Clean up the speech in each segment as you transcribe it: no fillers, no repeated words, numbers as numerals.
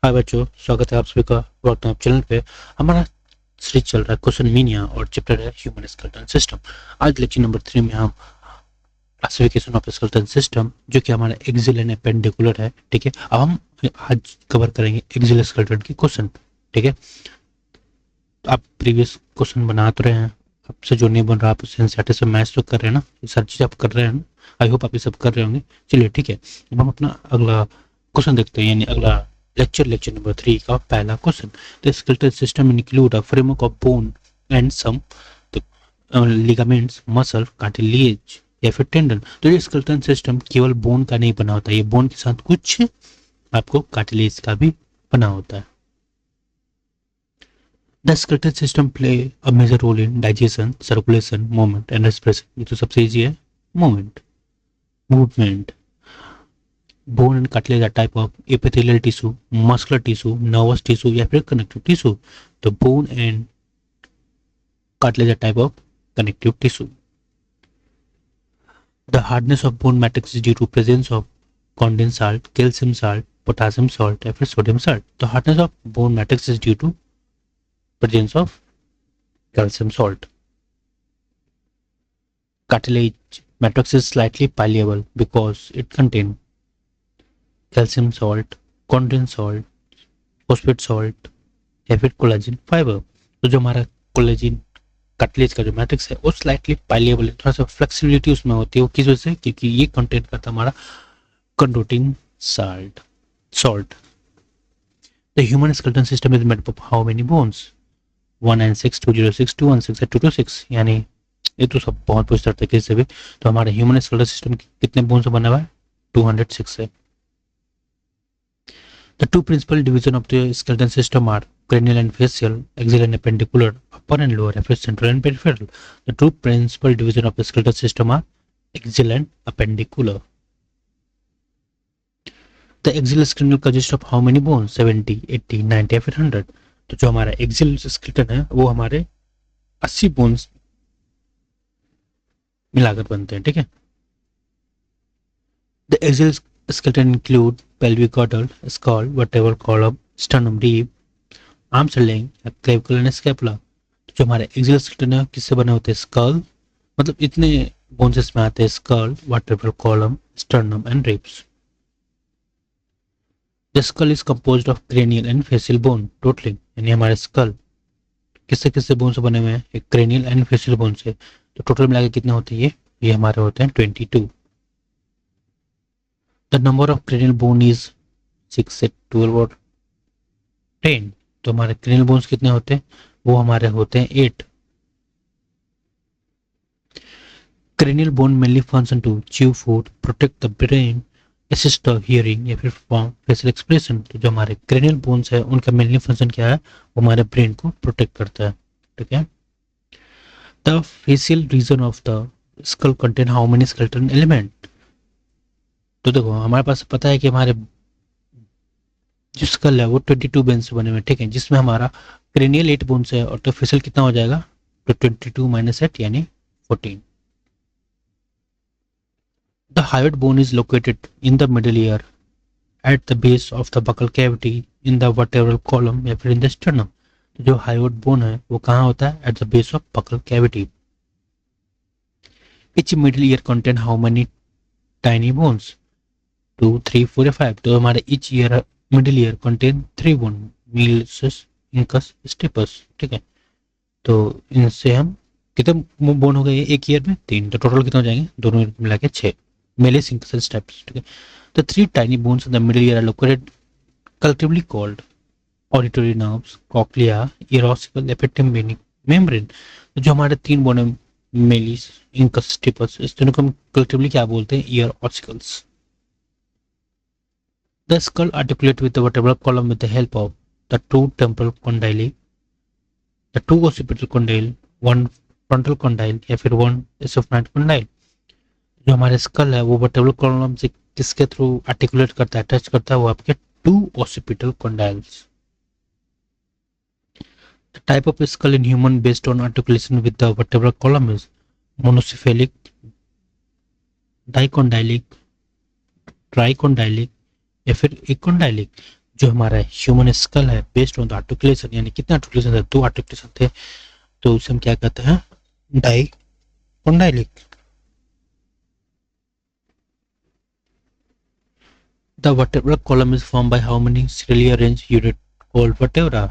हाय बच्चों, स्वागत है आप सभी का वर्क चैनल पे। हमारा सीरीज चल रहा है क्वेश्चन मीनिया और चैप्टर है ह्यूमन स्केलेटन सिस्टम। आज लेक्चर नंबर 3 में हम क्लासिफिकेशन ऑफ स्केलेटन सिस्टम, जो कि हमारा एक्सियल एंड एपेंडिकुलर है। ठीक है, अब हम आज कवर करेंगे एक्सियल स्केलेटन के क्वेश्चन। ठीक है, तो आप प्रीवियस क्वेश्चन बना तो रहे हैं, आपसे जो नहीं बन रहा आप उसे एनसीईआरटी से मैच तो कर रहे हैं ना, ये सारी चीज़ आप कर रहे हैं ना। आई होप आप ये सब कर रहे होंगे। चलिए ठीक है, अब हम अपना अगला क्वेश्चन देखते हैं, यानी अगला लेक्चर नंबर 3 का पहला question. The skeletal system include a framework of bone and some ligaments, muscle, cartilage या फिर टेंडन। तो ये स्केलेटन सिस्टम केवल बोन का नहीं बना होता है, ये बोन के साथ कुछ आपको कार्टिलेज का भी बना होता है। The skeletal system play a major role in digestion, circulation, movement and respiration. ये तो सबसे इजी है, movement. Bone and cartilage are type of epithelial tissue, muscular tissue, nervous tissue या फिर connective tissue. तो bone and cartilage are type of connective tissue. The hardness of bone matrix is due to presence of condensed salt, calcium salt, potassium salt या फिर sodium salt. The hardness of bone matrix is due to presence of calcium salt. Cartilage matrix is slightly malleable because it contains calcium salt, condensed salt, phosphate salt या फिर collagen fibre. तो जो हमारा collagen cartilage का जो matrix है वो slightly पाइलेबल है, थोड़ा सा फ्लेक्सिबिलिटी उसमें होती है। वो किस वजह से? क्योंकि ये कंटेंट करता है हमारा कंडोटिन salt. The human skeleton system is made up of how many bones? 196, 206, 216 226। यानी ये तो सब बहुत पूछता है किसी से भी। तो हमारे ह्यूमन स्केलेटल सिस्टम कितने बोन से बना हुआ है? 206 है। The two principal divisions of the skeleton system are cranial and facial, axial and appendicular, upper and lower, central and peripheral. The two principal divisions of the skeleton system are axial and appendicular. The axial skeleton consists of how many bones? 70, 80, 90 या फिर 100। तो जो हमारा axial skeleton है वो हमारे 80 bones मिलाकर बनते हैं। ठीक है, The axial skeleton include pelvic girdle, skull, vertebral column, sternum, rib, arms and leg, clavicle and scapula। जो हमारे एक्सियल स्केलेटन है किससे बने होते हैं? स्कल, मतलब इतने बोन्स इसमें आते हैं, skull, vertebral column, sternum and ribs. The skull is composed of cranial and facial bone totalling, यानी हमारे स्कल किससे किससे बोन से बने हुए हैं? एक क्रेनियल एंड फेशियल बोन से। तो टोटल मिलाकर कितने होते हैं? ये हमारे होते हैं 22। The number of cranial bone is 6, 12 और 10। तो हमारे क्रेनियल बोन्स कितने होते हैं? वो हमारे होते हैं 8। Cranial bone mainly function to chew food, protect the brain, assist the hearing या फिर फॉर्म फेशियल एक्सप्रेशन। तो जो हमारे क्रेनियल बोन्स है उनका मेनली फंक्शन क्या है? वो हमारे ब्रेन को प्रोटेक्ट करता है। ठीक है, the facial region of the skull contain how many skeleton element? तो देखो हमारे पास पता है कि हमारे जो स्कल है वो 22 बोन से बने हुए। ठीक है, जिसमें हमारा क्रेनियल 8 बोन है और तो फेशियल कितना हो जाएगा? तो 22 माइनस 8 यानी 14। The hyoid bone is located in the middle ear at the base of the buccal cavity in the vertebral column या फिर in the sternum। तो जो hyoid bone है वो कहाँ होता है? At the base of buccal cavity। Each middle ear contain how many tiny bones? 2, 3, 4 या 5। तो हमारे each ear middle ear contain 3 bone, meniscus, incus, stapes। ठीक है, तो इनसे हम कितने बोन हो गए? एक ईयर में 3। तो टोटल कितने हो जाएंगे दोनों मिला के? 6 मेलिस and steps। ठीक है, the 3 tiny bones in the middle ear are located collectively called auditory nerves, cochlea, ear ossicle, epitympanic membrane। तो जो हमारे 3 बोन है, मेलिस, इंकस, स्टेपस, इस दोनों को हम कलेक्टिवली क्या बोलते हैं? Ear ossicles. The skull articulate with the vertebral column with the help of the 2 temporal condyli, the 2 occipital condyle, 1 frontal condyle या फिर 1 esophageal condyle। जो हमारे स्कल है वो वर्टेब्रल कॉलम से किसके थ्रू आर्टिकुलेट करता है, टच करता है? वो आपके 2 occipital condyles। The type of skull in human based on articulation with the vertebral column is monocephalic, dicondylic, ट्राइकोंडाइलिक या फिर एकोंडाइलिक। जो हमारा ह्यूमन स्कल है बेस्ड ऑन द आर्टिकुलेशन, यानी कितने आर्टिकुलेशन थे, 2 आर्टिकुलेशन थे, तो उसे हम क्या कहते हैं, dicondylic. The vertebral column is form by how many serially arrange unit called vertebra.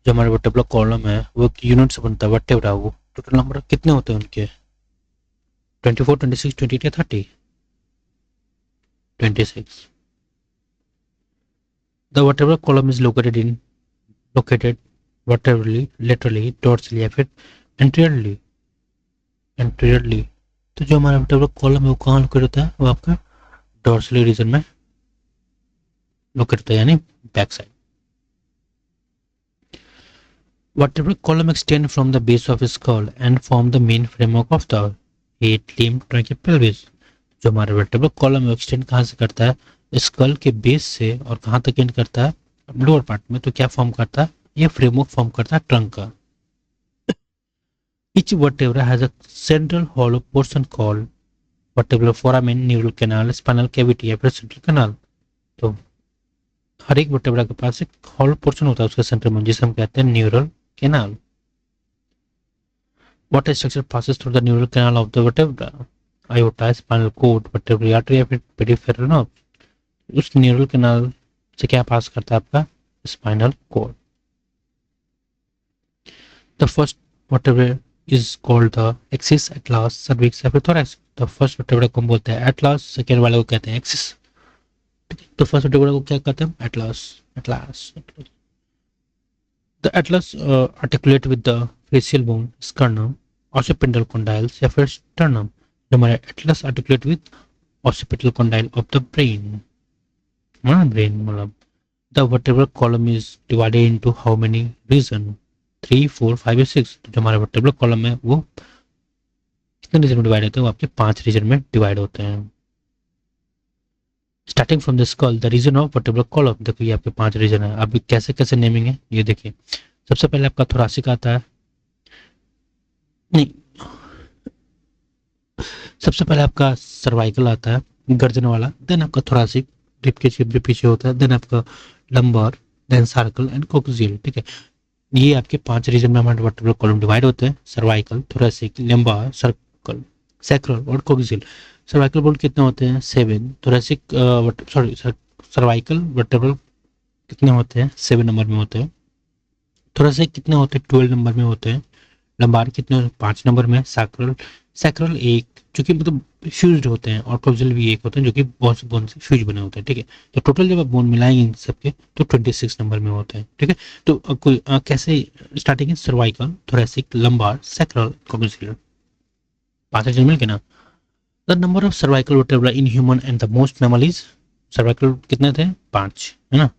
जो हमारे वर्टेब्रल कॉलम है वो यूनिट से बनता है वर्टेब्रा। वो टोटल नंबर कितने होते हैं उनके, 24, 26, 28 या 30? 26। The vertebral column is located vertebrally, laterally, dorsally या फिर anteriorly। तो जो हमारा vertebral column है वो कहाँ लोकेट होता है, वो आपका dorsally रीजन में लोकेट होता है, यानी back side. Vertebral column extend from the base of skull and form the main framework of the head, limb, trunk, pelvis। जो हमारा vertebral column है एक्सटेंड कहाँ से करता है, स्कल के बेस से, और कहाँ तक एंड करता है, लोअर पार्ट में। तो क्या फॉर्म करता है, ये फ्रेमवर्क फॉर्म करता है ट्रंक का। Each vertebra has a central hollow portion called vertebral foramen, neural canal, spinal cavity या फिर central canal। तो हर एक वर्टेब्रा के पास एक हॉलो पोर्शन होता है उसके सेंटर में, जिसे हम कहते हैं neural canal. What structure passes through the neural canal of the vertebra? Aorta, spinal cord, vertebral artery या फिर peripheral nerve। उस न्यूरल कैनाल से क्या पास करता है, आपका spinal cord. The first vertebra is called the axis, atlas, cervix या फिर थोरैक्स। द फर्स्ट वर्टेब्रा को हम बोलते हैं एटलास, सेकेंड वाले को कहते हैं एक्सिस। तो फर्स्ट वर्टेब्रा को क्या कहते हैं, atlas. Atlas the atlas articulate with the facial bone, sternum, occipital condyles या फिर स्टर्नम। जो हमारे atlas articulate with occipital condyle of the brain, brain मतलब। The vertebral column is divided into how many region, 3, 4, 5 या 6। तो जो हमारा vertebral column है वो कितने रीजन में डिवाइड होते हैं, वो आपके 5 रीजन में डिवाइड होते हैं। Starting from the skull, the region of vertebral column. देखो ये आपके 5 रीजन है। अब कैसे कैसे नेमिंग है ये देखिए। सबसे पहले आपका थोरासिक आता है, नहीं, सबसे पहले आपका सर्वाइकल आता है, गर्दन वाला। देन आपका थोरासिक, रिब के पीछे होता है। देन आपका लंबर, देन सर्कल एंड कोक्सियल। ठीक है, ये आपके 5 रीजन में हमारे वर्टेब्रल कॉलम डिवाइड होते हैं, cervical, thoracic, lumbar, circle, sacral और कोक्सियल। सर्वाइकल बोल्ट कितने होते हैं, 7। थोरेसिक सॉरी सर्वाइकल वर्टेब्रल कितने होते हैं, 7 नंबर में होते हैं। थोरेसिक कितने होते हैं, 12 नंबर में होते हैं। लंबार कितने, 5 नंबर में। सैक्रल, सैक्रल 1, जो कि मतलब फ्यूज्ड होते हैं, और कोक्सियल भी 1 होते हैं, जो कि बहुत से बोन से फ्यूज बने होते हैं। ठीक है, तो टोटल जब आप बोन मिलाएंगे इन सबके तो 26 नंबर में होते हैं। ठीक है, तो कोई कैसे स्टार्टिंग है, cervical, thoracic, lumbar, sacral, coccygeal, 5 region मिल के ना। The number of cervical vertebra in human and the most mammals. Cervical कितने थे, 5 है ना।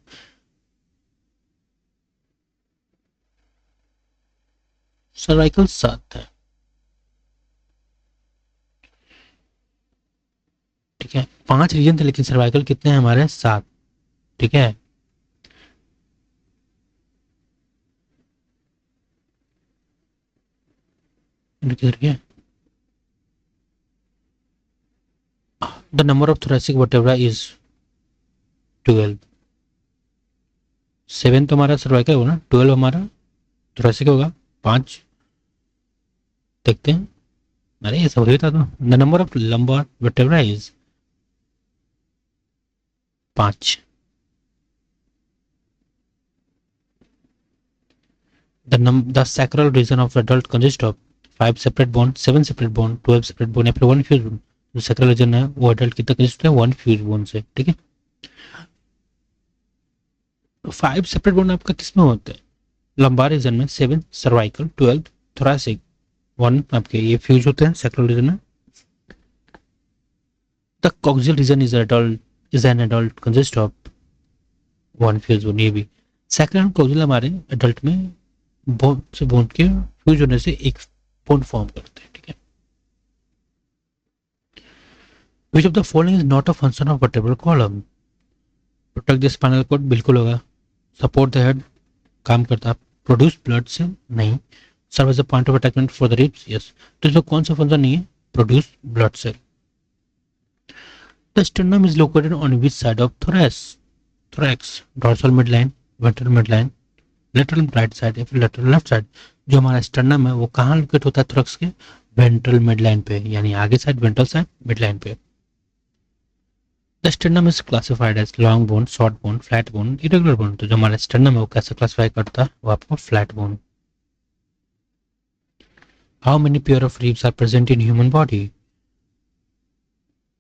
सर्वाइकल 7 है। ठीक है, 5 रीजन थे लेकिन सर्वाइकल कितने हैं हमारे, 7। ठीक है, the number of thoracic vertebra is 12। 7 तो हमारा सर्वाइकल होगा ना, 12 हमारा थोरेसिक होगा, 5 देखते हैं। अरे ये सब था। तो the number of lumbar vertebra is 5। The sacral region of adult consists of 5 separate bone, 7 separate bone, 12 separate bone या फिर 1 fused bone। जो sacral region है वो adult कितना कंसिस्ट है, 1 fused bone से। ठीक है, 5 separate bone आपका किसमें होते हैं, लंबार रीजन में 7, सर्वाइकल 12, थोरैसिक 1 आपके ये फ्यूज होते हैं sacral region में। The coaxial region is an adult consist of 1 fused bone। ये भी sacral और coaxial हमारे adult में बोन से बोन के फ्यूज होने से एक बोन फॉर्म करते हैं। ठीक है, which of the following is not a function of vertebral column. Protect the spinal cord, बिल्कुल होगा। सपोर्ट द हेड, काम करता है। प्रोड्यूस ब्लड से, नहीं। Serve as a point of attachment for the ribs, yes. तो इसमें कौन सा फंक्शन नहीं है, produce blood cell. The sternum is located on which side of thorax. Thorax, dorsal midline, ventral midline, lateral right side या फिर lateral left side. जो हमारा स्टर्नम है वो कहाँ लोकेट होता है थोरैक्स के? वेंट्रल मिडलाइन पे, यानी आगे साइड वेंट्रल साइड मिडलाइन पे। The sternum is classified as long bone, short bone, flat bone, irregular bone. तो जो हमारा स्टर्नम है वो कैसे क्लासिफाई करता है? वो आपको flat bone. How many pair of ribs are present in human body?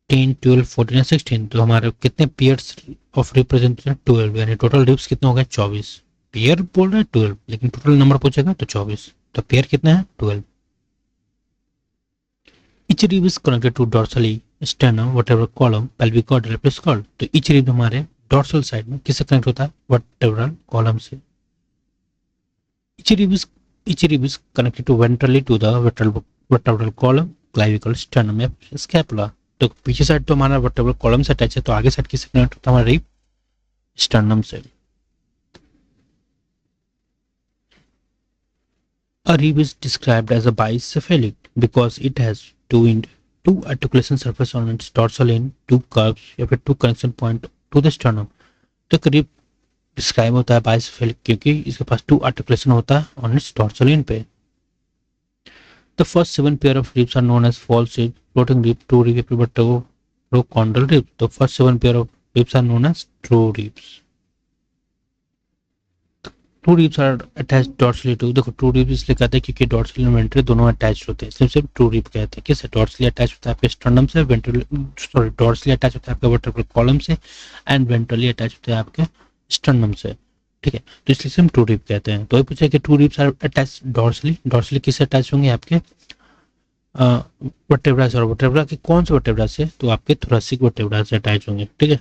10, 12, 14 या 16। तो हमारे कितने पेयर्स ऑफ रिब प्रेजेंट हैं? 12, यानी टोटल रिब्स कितने हो गए? 24। पेयर बोल रहे हैं 12, लेकिन टोटल नंबर पूछेगा तो 24। तो पेयर कितने हैं? 12। Each rib is connected to dorsally, sternum, vertebral column, pelvic cord, elliptis cord। तो each rib हमारे डॉर्सल साइड में किससे कनेक्ट होता है? वर्टेब्रल कॉलम से। Each rib is each rib is connected to ventrally to the vertebral column, clavicle, sternum या scapula। तो पीछे साइड तो हमारा वर्टेब्रल कॉलम से अटैच है, तो आगे साइड किससे कनेक्ट होता है? हमारा रिब स्टर्नम से। A rib is described as a bicephalic because it has two articulation surface on its dorsal end, two curves या फिर two connection point to the sternum। तो एक रिब डिस्क्राइब होता है बाइसेफेलिक क्योंकि इसके पास टू आर्टिकुलेशन होता है ऑन इट्स डोर्सल एंड पे। The first 7 pair of ribs are known as false rib, floating rib, true rib, prochondral rib. तो first 7 pair of ribs are known as true ribs. Two ribs are attached dorsally to, देखो two ribs इसलिए कहते हैं क्योंकि dorsal end ventral दोनों attach होते हैं, इसलिए सिर्फ टू रिब कहते हैं। किससे? डॉर्सली अटैच होता है आपके स्टर्नम से, वेंट्रल सॉरी डॉर्सली अटैच होता है आपके वर्टेब्रल कॉलम से, एंड वेंट्रली अटैच होते हैं आपके स्टर्नम से। ठीक है, तो इसलिए हम टू रिब कहते हैं। तो ये पूछा कि two ribs are attach dorsally, dorsally किससे अटैच होंगे? आपके वर्टेब्रा से। और वर्टेब्रा के कौन से वर्टेब्रा से? तो आपके थोरैसिक वर्टेब्रा से अटैच होंगे। ठीक है,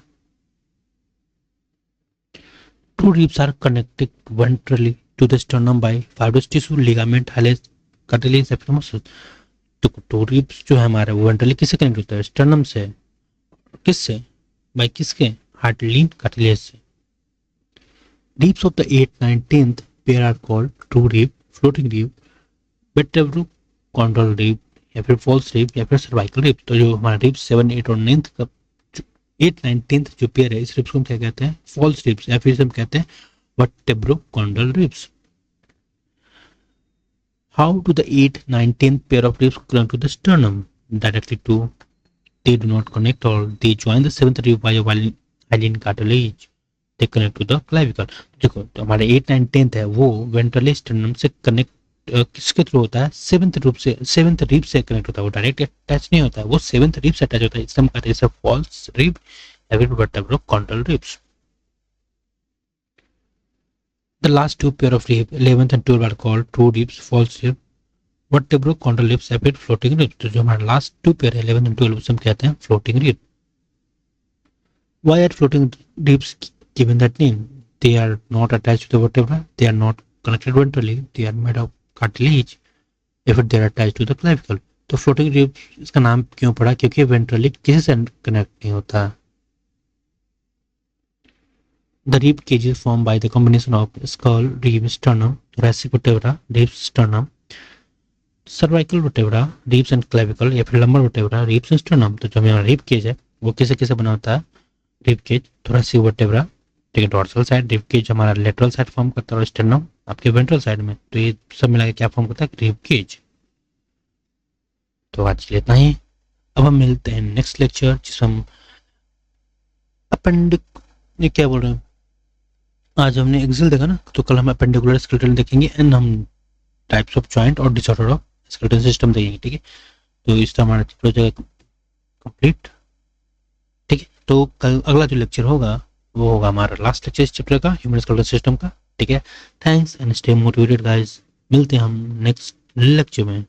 two ribs are connected ventrally to the sternum by fibrous tissue, ligament, hallux, cartilage, muscle। तो टू रिब्स जो है हमारा वो वेंट्रली किससे कनेक्ट होता है? स्टर्नम से। किससे? बाय किसके? हार्टलिन कार्टिलेज से। Ribs of the 8th, 9th, 10th pair are called true rib, floating rib, ventrochondral rib या फिर फॉल्स रिब या फिर सर्वाइकल रिब। तो जो हमारा रिब 7, 8 और 9th का 8, 9, 10th जो पेयर है इस रिब्स को हम क्या कहते हैं? फॉल्स रिब्स या फिर हम कहते हैं वर्टेब्रोकॉन्ड्रल ribs. How do the 8, 9, 10th pair of ribs connect to the sternum? Directly to, they do not connect, or they join the 7th rib by a hyaline cartilage। They connect to the clavicle। देखो तो हमारे 8, 9, 10th है वो ventrally sternum से connect किसके through होता है? 7th rib से कनेक्ट होता है। वो डायरेक्ट अटैच नहीं होता है, वो 7th रिब से अटैच होता है, इसलिए हम कहते हैं इसे फॉल्स रिब या फिर वर्टेब्रोकॉन्ड्रल ribs. The last two pair of rib, 11th and 12th, are called true ribs, false rib, vertebrocondral ribs या फिर floating ribs। तो जो हमारे लास्ट टू पेयर है 11th and 12th उसे हम कहते हैं floating rib। Why are floating ribs given that name? They are not attached to the vertebra, they are not connected ventrally, they are made of cartilage या फिर they are attached to the clavicle। तो floating ribs इसका नाम क्यों पड़ा? क्योंकि ventrally किसी से कनेक्ट नहीं होता। The rib cage is formed by the combination of skull, rib, sternum, thoracic vertebra, ribs, sternum, cervical vertebra, ribs and clavicle या फिर lumbar vertebra, ribs and sternum। तो जो हमारा रिब केज है वो किसे किसे बना होता है? रिब केज, thoracic vertebra, ठीक है, डॉर्सल साइड, रिब केज हमारा लेटरल साइड फॉर्म करता है और स्टर्नम आपके वेंट्रल साइड में। तो ये सब मिला के क्या फॉर्म करता है? Rib cage. तो आज के लिए इतना ही। अब हम मिलते हैं नेक्स्ट लेक्चर जिसमें हम अपेंडिक, ये क्या बोल रहे हैं, आज हमने एक्सिल देखा ना, तो कल हम अपेंडिकुलर स्केलेटन देखेंगे एंड हम टाइप्स ऑफ जॉइंट और डिसऑर्डर ऑफ स्केलेटन सिस्टम देखेंगे। ठीक है, तो इस तरह हमारा चैप्टर हो जाएगा कंप्लीट। ठीक है, तो कल अगला जो लेक्चर होगा वो होगा हमारा लास्ट लेक्चर इस चैप्टर का, ह्यूमन स्केलेटन सिस्टम का। ठीक है, thanks and stay motivated guys. मिलते हैं हम नेक्स्ट लेक्चर में।